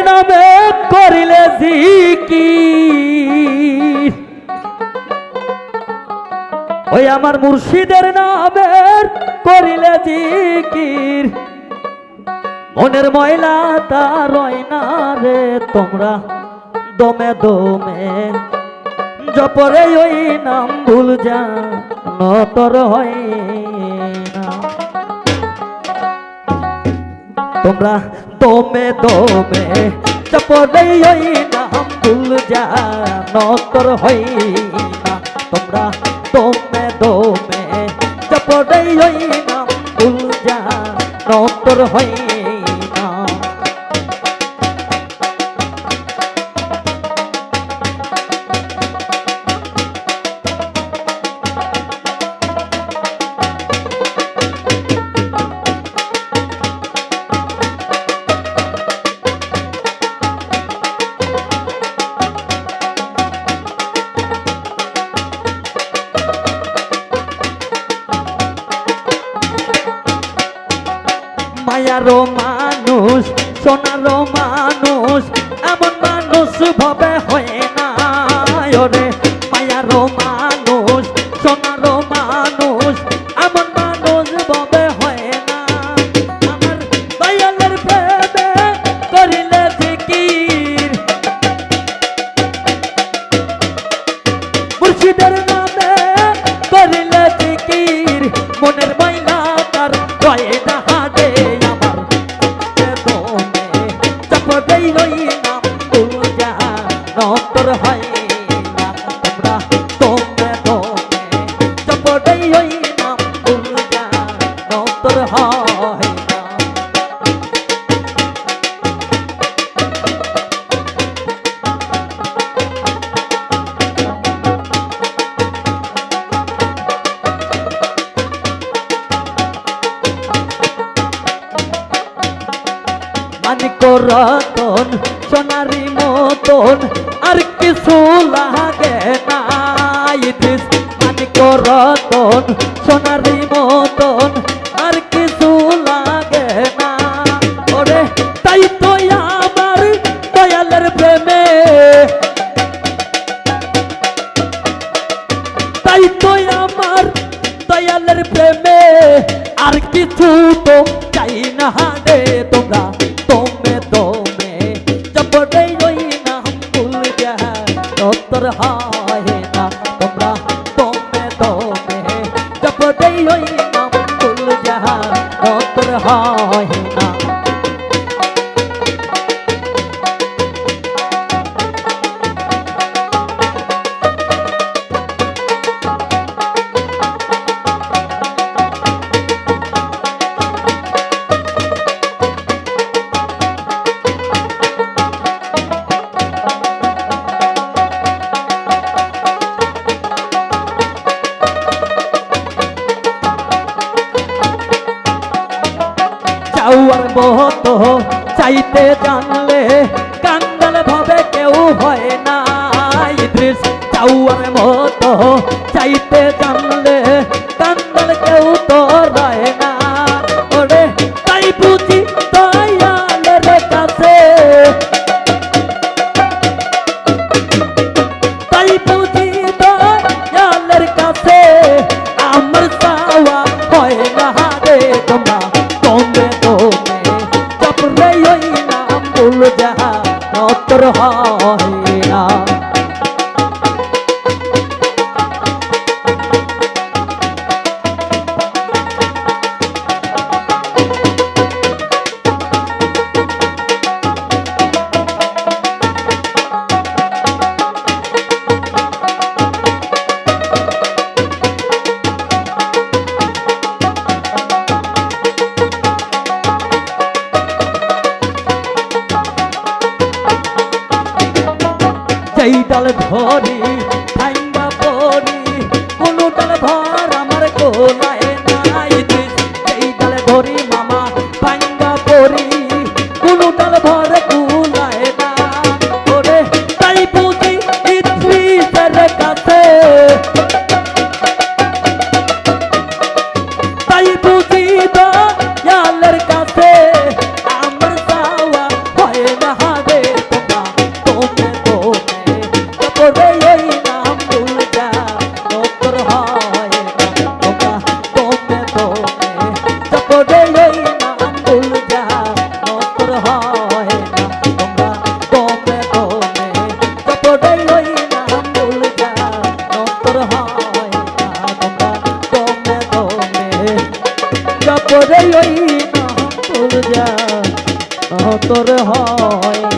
নামে করিলে জিকির, ওই আমার মুর্শিদের নামে করিলে জিকির, মনের ময়লা তার হয় না রে তোমরা দমে দমে জপরে ওই নাম ভুল যা নতর হয় না। তোমরা দমে দমে জপরে ওই নাম ভুল যা নতর হয় না। তোমরা দমে দমে জপরে ওই নাম ভুল যা নতর হয় না। মায়ারো মানুষ সোনারো মানুষ এমন মানুষ ভাবে হয় না ওরে। মায়ারো মানুষ সোনারো মানুষ এমন মানুষ ভাবে হয় না। আমার দয়ালের প্রেমে করিলে জিকির, মুর্শিদের নামে করিলে জিকির, মনের ময়লা তার হয় না। নতর হয় না। তোমরা দমে দমে জপরেই ওই নাম ভুল যা নতর হয় না। মানিক রতন সোনারি মতন আর কিছু লাগে না। ইদ্রিস মানিক রতন সোনারি মতন আর কিছু লাগে না ওরে। তাই তো আমার দয়ালের প্রেমে, তাই তো আমার দয়ালের প্রেমে আর কিছু তো চাই না রে। তোমরা দমে দমে জপরে ওই নাম ভুল যা নতর হয় না। তোমরা দমে দমে জপরে ওই নাম ভুল যা নতর হয় না। চাওয়ার মতো চাইতে জানলে কাঙ্গাল ভাবে কেউ হয় না। ইদ্রিস চাওয়ার মতো চাইতে জানলে কাঙ্গাল কেউ তো রয় না ওরে। তাই বুঝি দয়ালের কাছে, তাই বুঝি দয়ালের কাছে আমার চাওয়া হয় না রে। তোমরা দমে দমে জপরে ওই নাম ভুল যা নতর হয় না। যেই ডাল ধরি ভাঙ্গা পড়ি, কোনো ডাল ধর আমার গোলায় নাই। যেই ডাল ধরি মামা ভাঙ্গা পড়ি, কোনো ডাল ধর গোলায় না ওরে। তাই বুঝি ইদ্রিসের কাছে, তাই বুঝি দয়ালের কাছে আমার চাওয়া হয় না রে। রে ওই না তোর যা তোর হয়